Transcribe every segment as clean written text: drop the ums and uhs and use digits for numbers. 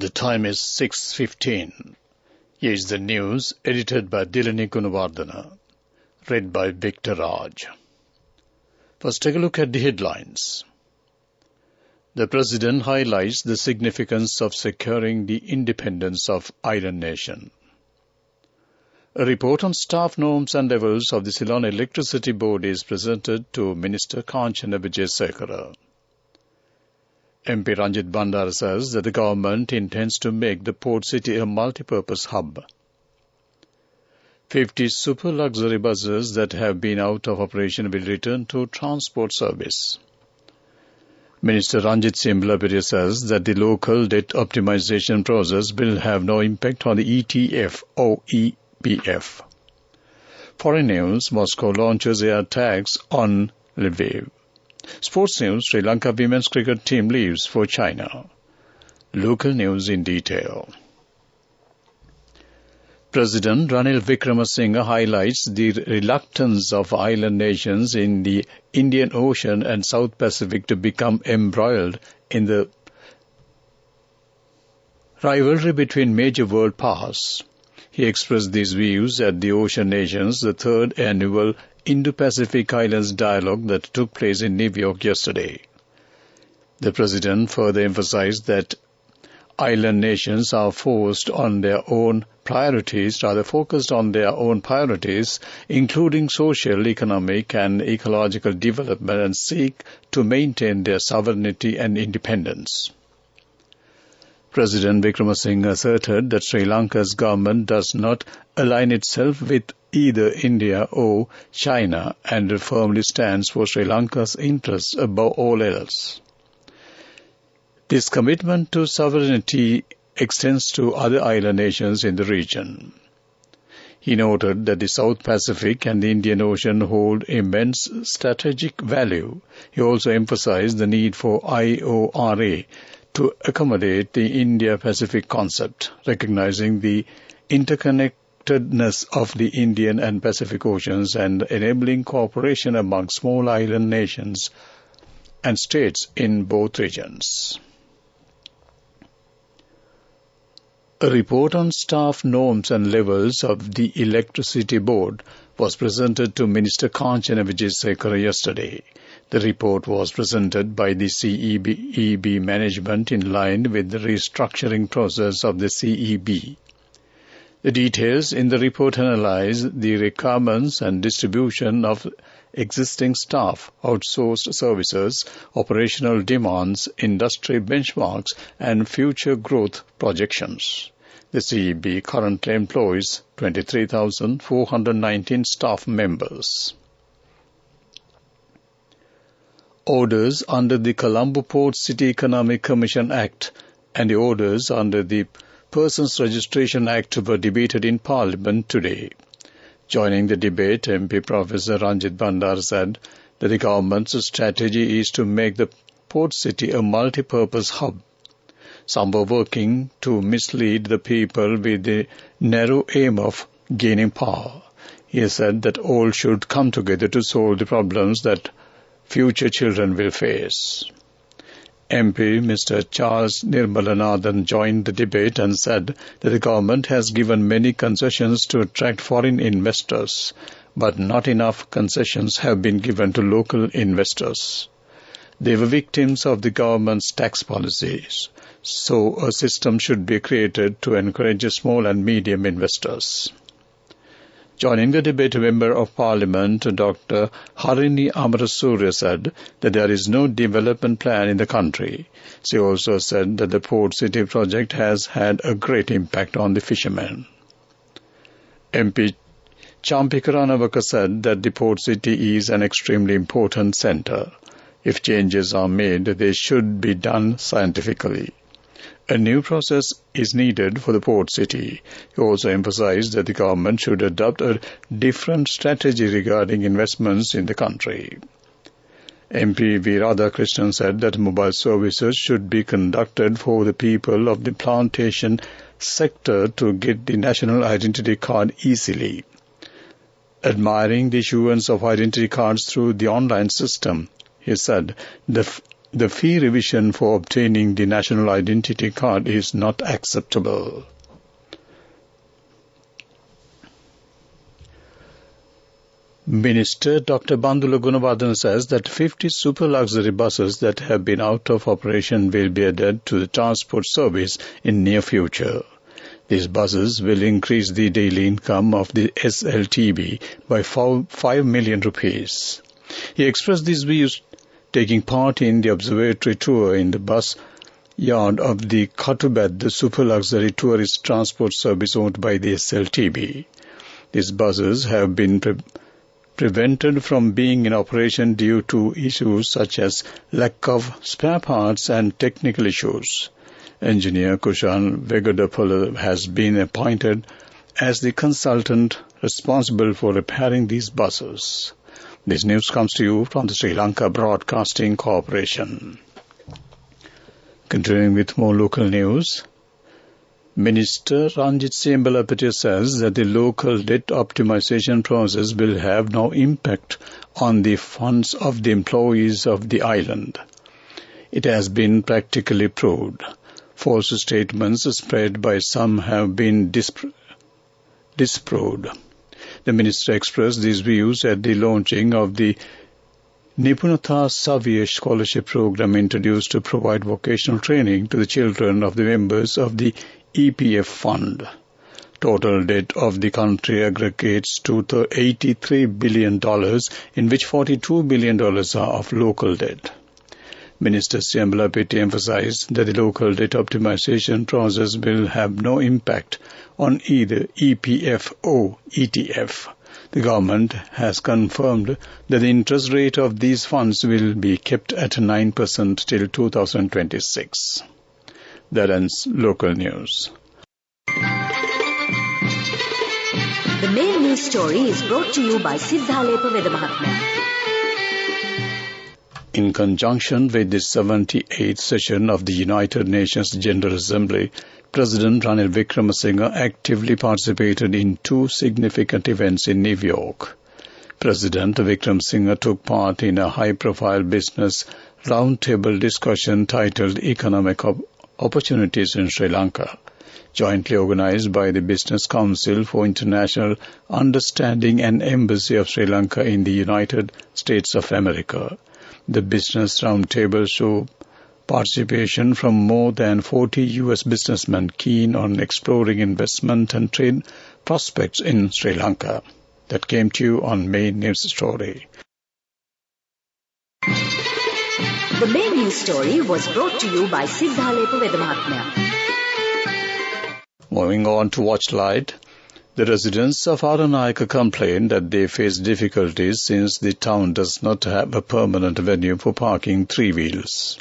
The time is 6:15. Here is the news edited by Dilani Gunawardana, read by Victor Raj. First, take a look at the headlines. The President highlights the significance of securing the independence of island nation. A report on staff norms and levels of the Ceylon Electricity Board is presented to Minister Kanchana Wijesekara. MP Ranjit Bandar says that the government intends to make the port city a multi-purpose hub. 50 super luxury buses that have been out of operation will return to transport service. Minister Ranjit Simbalapiriya says that the local debt optimization process will have no impact on the ETF or EPF. Foreign news, Moscow launches air attacks on Lviv. Sports news, Sri Lanka women's cricket team leaves for China. Local news in detail. President Ranil Wickremesinghe highlights the reluctance of island nations in the Indian Ocean and South Pacific to become embroiled in the rivalry between major world powers. He expressed these views at the Ocean Nations, the third annual Indo-Pacific Islands Dialogue that took place in New York yesterday. The President further emphasized that island nations are focused on their own priorities, including social, economic and ecological development, and seek to maintain their sovereignty and independence. President Wickremesinghe asserted that Sri Lanka's government does not align itself with either India or China and firmly stands for Sri Lanka's interests above all else. This commitment to sovereignty extends to other island nations in the region. He noted that the South Pacific and the Indian Ocean hold immense strategic value. He also emphasized the need for IORA to accommodate the India-Pacific concept, recognizing the interconnectedness of the Indian and Pacific Oceans and enabling cooperation among small island nations and states in both regions. A report on staff norms and levels of the Electricity Board was presented to Minister Kanchana Wijesekara yesterday. The report was presented by the CEB management in line with the restructuring process of the CEB. The details in the report analyze the requirements and distribution of existing staff, outsourced services, operational demands, industry benchmarks, and future growth projections. The CEB currently employs 23,419 staff members. Orders under the Colombo Port City Economic Commission Act and the orders under the Persons Registration Act were debated in Parliament today. Joining the debate, MP Professor Ranjit Bandar said that the government's strategy is to make the port city a multi-purpose hub. Some were working to mislead the people with the narrow aim of gaining power. He said that all should come together to solve the problems that future children will face. MP Mr. Charles Nirmalanathan joined the debate and said that the government has given many concessions to attract foreign investors, but not enough concessions have been given to local investors. They were victims of the government's tax policies, so a system should be created to encourage small and medium investors. Joining the debate, a Member of Parliament, Dr. Harini Amarasuriya, said that there is no development plan in the country. She also said that the Port City project has had a great impact on the fishermen. MP Champika Ranawaka said that the Port City is an extremely important centre. If changes are made, they should be done scientifically. A new process is needed for the port city. He also emphasized that the government should adopt a different strategy regarding investments in the country. MP V. Radhakrishnan said that mobile services should be conducted for the people of the plantation sector to get the national identity card easily. Admiring the issuance of identity cards through the online system, he said the the fee revision for obtaining the national identity card is not acceptable. Minister Dr. Bandula Gunawardena says that 50 super luxury buses that have been out of operation will be added to the transport service in near future. These buses will increase the daily income of the SLTB by 5 million rupees. He expressed these views taking part in the observatory tour in the bus yard of the Katubad, the super luxury tourist transport service owned by the SLTB. These buses have been prevented from being in operation due to issues such as lack of spare parts and technical issues. Engineer Kushan Vegadapala has been appointed as the consultant responsible for repairing these buses. This news comes to you from the Sri Lanka Broadcasting Corporation. Continuing with more local news, Minister Ranjit Siyambalapitiya says that the local debt optimization process will have no impact on the funds of the employees of the island. It has been practically proved. False statements spread by some have been disproved. The minister expressed these views at the launching of the Nipunata Savya scholarship program introduced to provide vocational training to the children of the members of the EPF fund. Total debt of the country aggregates to $83 billion, in which $42 billion are of local debt. Minister Siyambalapitiya emphasized that the local debt optimization process will have no impact on either EPF or ETF. The government has confirmed that the interest rate of these funds will be kept at 9% till 2026. That ends local news. The main news story is brought to you by Sinhala Veda. In conjunction with the 78th session of the United Nations General Assembly, President Ranil Wickremesinghe actively participated in two significant events in New York. President Wickremesinghe took part in a high-profile business roundtable discussion titled Economic Opportunities in Sri Lanka, jointly organized by the Business Council for International Understanding and Embassy of Sri Lanka in the United States of America. The business roundtable saw participation from more than 40 U.S. businessmen keen on exploring investment and trade prospects in Sri Lanka. That came to you on Main News Story. The main news story was brought to you by Sinhala Veda. Moving on to Watchlight, the residents of Aranayaka complained that they face difficulties since the town does not have a permanent venue for parking three-wheels.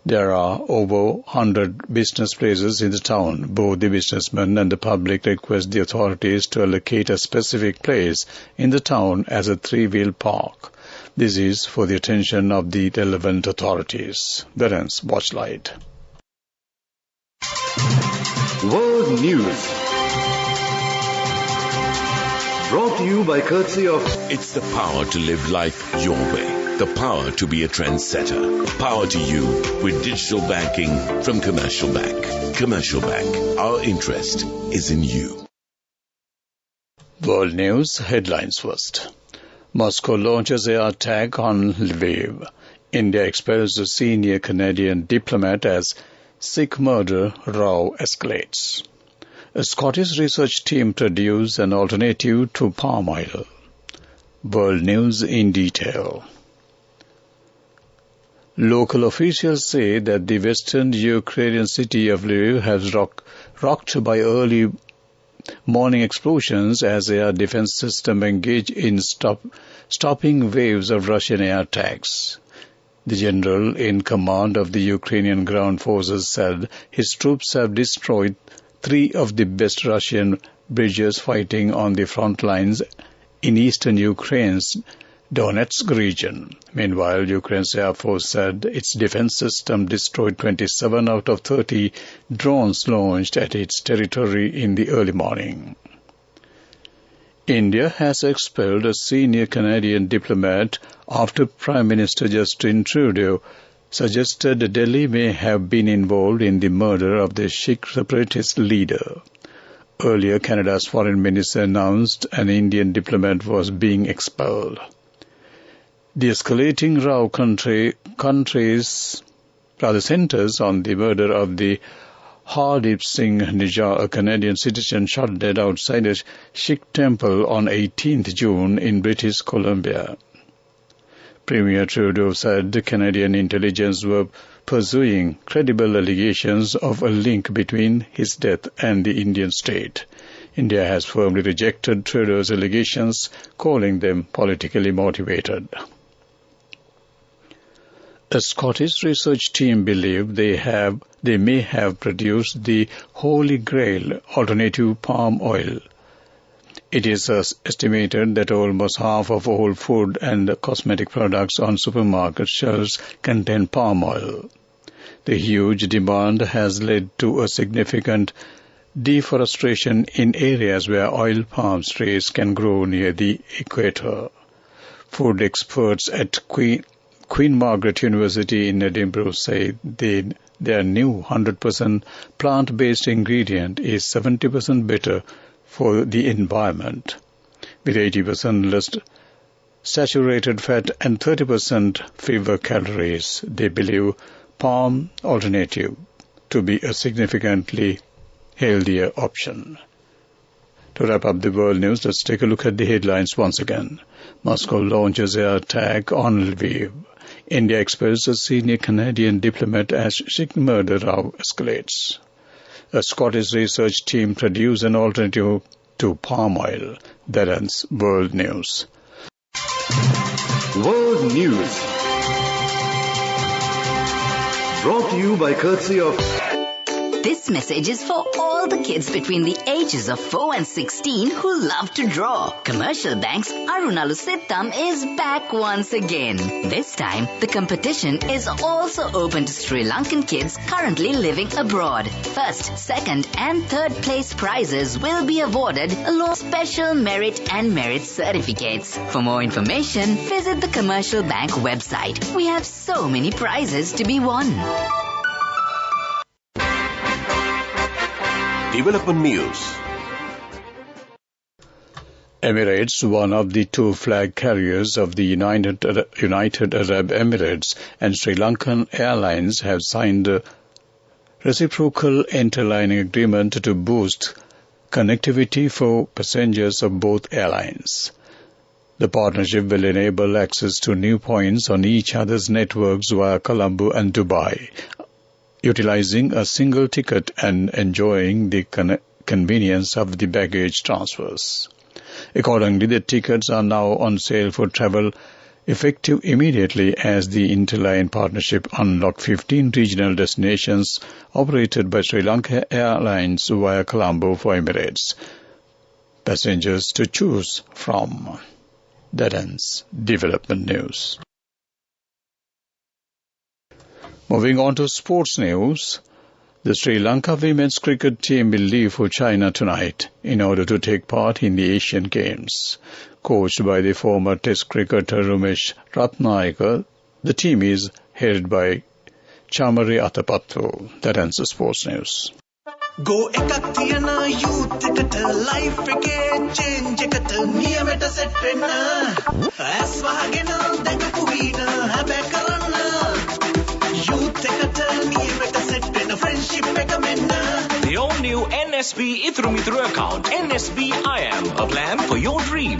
There are over 100 business places in the town. Both the businessmen and the public request the authorities to allocate a specific place in the town as a three-wheel park. This is for the attention of the relevant authorities. That ends Watchlight. World News, brought to you by courtesy of... It's the power to live life your way. The power to be a trendsetter. Power to you with digital banking from Commercial Bank. Commercial Bank. Our interest is in you. World News headlines first. Moscow launches air attack on Lviv. India expels a senior Canadian diplomat as Sikh murder row escalates. A Scottish research team produced an alternative to palm oil. World News in detail. Local officials say that the western Ukrainian city of Lviv has rocked by early morning explosions as air defense system engage in stopping waves of Russian air attacks. The general in command of the Ukrainian ground forces said his troops have destroyed 3 of the best Russian bridges fighting on the front lines in eastern Ukraine's Donetsk region. Meanwhile, Ukraine's Air Force said its defense system destroyed 27 out of 30 drones launched at its territory in the early morning. India has expelled a senior Canadian diplomat after Prime Minister Justin Trudeau suggested Delhi may have been involved in the murder of the Sikh separatist leader. Earlier, Canada's foreign minister announced an Indian diplomat was being expelled. The escalating row centers on the murder of the Hardeep Singh Nijjar, a Canadian citizen shot dead outside a Sikh temple on 18th June in British Columbia. Premier Trudeau said Canadian intelligence were pursuing credible allegations of a link between his death and the Indian state. India has firmly rejected Trudeau's allegations, calling them politically motivated. A Scottish research team believe they may have produced the Holy Grail alternative palm oil. It is estimated that almost half of all food and cosmetic products on supermarket shelves contain palm oil. The huge demand has led to a significant deforestation in areas where oil palm trees can grow near the equator. Food experts at Queen Margaret University in Edinburgh say their new 100% plant-based ingredient is 70% better for the environment. With 80% less saturated fat and 30% fewer calories, they believe palm alternative to be a significantly healthier option. To wrap up the world news, let's take a look at the headlines once again. Moscow launches air attack on Lviv. India expels a senior Canadian diplomat as Sikh murder row escalates. A Scottish research team produced an alternative to palm oil. That ends world news. World News. Brought to you by courtesy of... This message is for all the kids between the ages of 4 and 16 who love to draw. Commercial Bank's Arunalu Sittam is back once again. This time, the competition is also open to Sri Lankan kids currently living abroad. First, second and third place prizes will be awarded along with special merit and merit certificates. For more information, visit the Commercial Bank website. We have so many prizes to be won. Development News. Emirates, one of the two flag carriers of the United Arab Emirates, and Sri Lankan Airlines have signed a reciprocal interlining agreement to boost connectivity for passengers of both airlines. The partnership will enable access to new points on each other's networks via Colombo and Dubai, utilizing a single ticket and enjoying the convenience of the baggage transfers. Accordingly, the tickets are now on sale for travel effective immediately as the interline partnership unlocked 15 regional destinations operated by Sri Lanka Airlines via Colombo for Emirates passengers to choose from. That ends Development News. Moving on to sports news, the Sri Lanka women's cricket team will leave for China tonight in order to take part in the Asian Games. Coached by the former Test cricketer Ramesh Ratnayaka, the team is headed by Chamari Athapattu. That ends the sports news. Go ekak thiyana youth eකට life එකේ change එකට නියමෙට set වෙන්න ඇස් වහගෙන දැකපු වීන හැබැ කරන්න youth එකට නියමෙට set වෙන්න friendship එක මෙන්න. The all-new NSB Ithru Mithru account. NSB IM, a plan for your dream.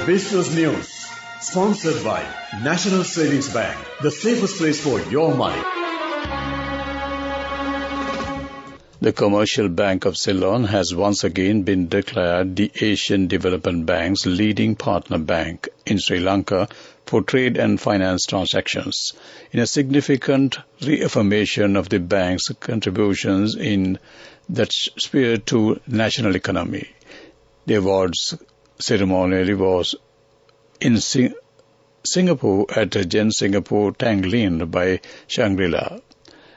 Business News. Sponsored by National Savings Bank, the safest place for your money. The Commercial Bank of Ceylon has once again been declared the Asian Development Bank's leading partner bank in Sri Lanka for trade and finance transactions, in a significant reaffirmation of the bank's contributions in that sphere to national economy. The awards ceremony was in Singapore at Gen Singapore Tanglin by Shangri-La.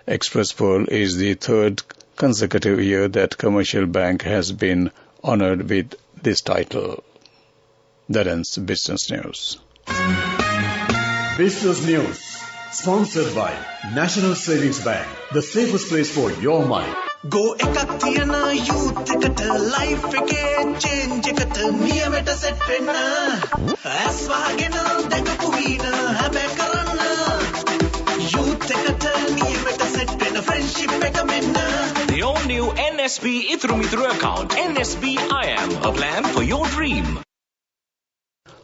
Express Pearl is the third consecutive year that Commercial Bank has been honored with this title. That ends Business News. Business News. Sponsored by National Savings Bank, the safest place for your money. Go එකක් තියන youth එකට life එකේ change එකට නියමෙට set වෙන්න ඇස් වහගෙන දැකපු වීන හැබැයි කරන්න youth එකට නියමෙට set වෙන්න friendship එක මෙන්න. The all-new NSB Ithru account. NSB IM, a plan for your dream.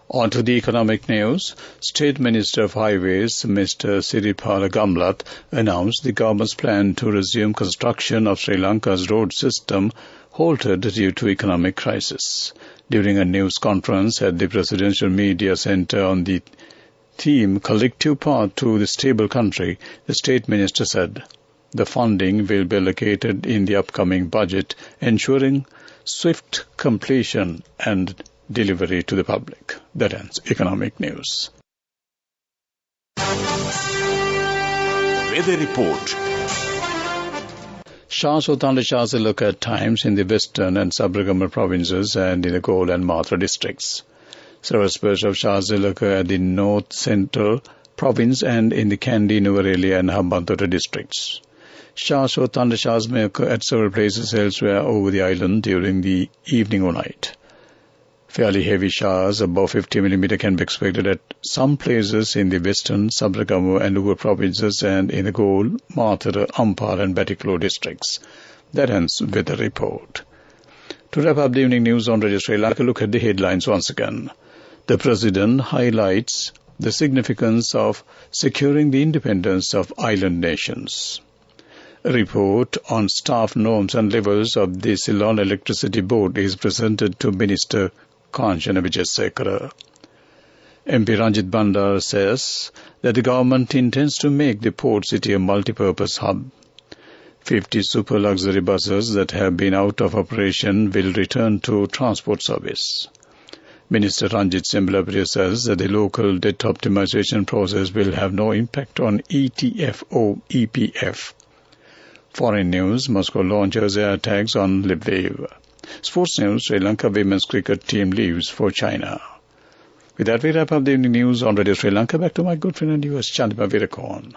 On to the economic news. State Minister of Highways, Mr. Siripala Gamlat, announced the government's plan to resume construction of Sri Lanka's road system halted due to economic crisis. During a news conference at the Presidential Media Centre on the theme Collective Path to the Stable Country, the State Minister said the funding will be allocated in the upcoming budget, ensuring swift completion and delivery to the public. That ends economic news. Weather report. Showers or thundershowers will occur at times in the western and Sabaragamulla provinces and in the Galle and Matra districts. Several spurts of showers will occur at the north central province and in the Kandy, Nuwara and Hambantota districts. Showers or thundershowers may occur at several places elsewhere over the island during the evening or night. Fairly heavy showers above 50 mm can be expected at some places in the western, Sabaragamulla and Nuwara provinces and in the Galle, Matra, Ampara and Batticaloa districts. That ends weather report. To wrap up the evening news on Radio Sri Lanka, look at the headlines once again. The President highlights the significance of securing the independence of island nations. A report on staff norms and levels of the Ceylon Electricity Board is presented to Minister Kanchana Wijesekara. MP Ranjit Bandar says that the government intends to make the port city a multi-purpose hub. 50 super luxury buses that have been out of operation will return to transport service. Minister Ranjit Simbalapuriya says that the local debt optimization process will have no impact on ETF or EPF. Foreign news, Moscow launches air tags on Lviv. Sports news, Sri Lanka women's cricket team leaves for China. With that, we wrap up the evening news on Radio Sri Lanka. Back to my good friend and US Chandima Virakon.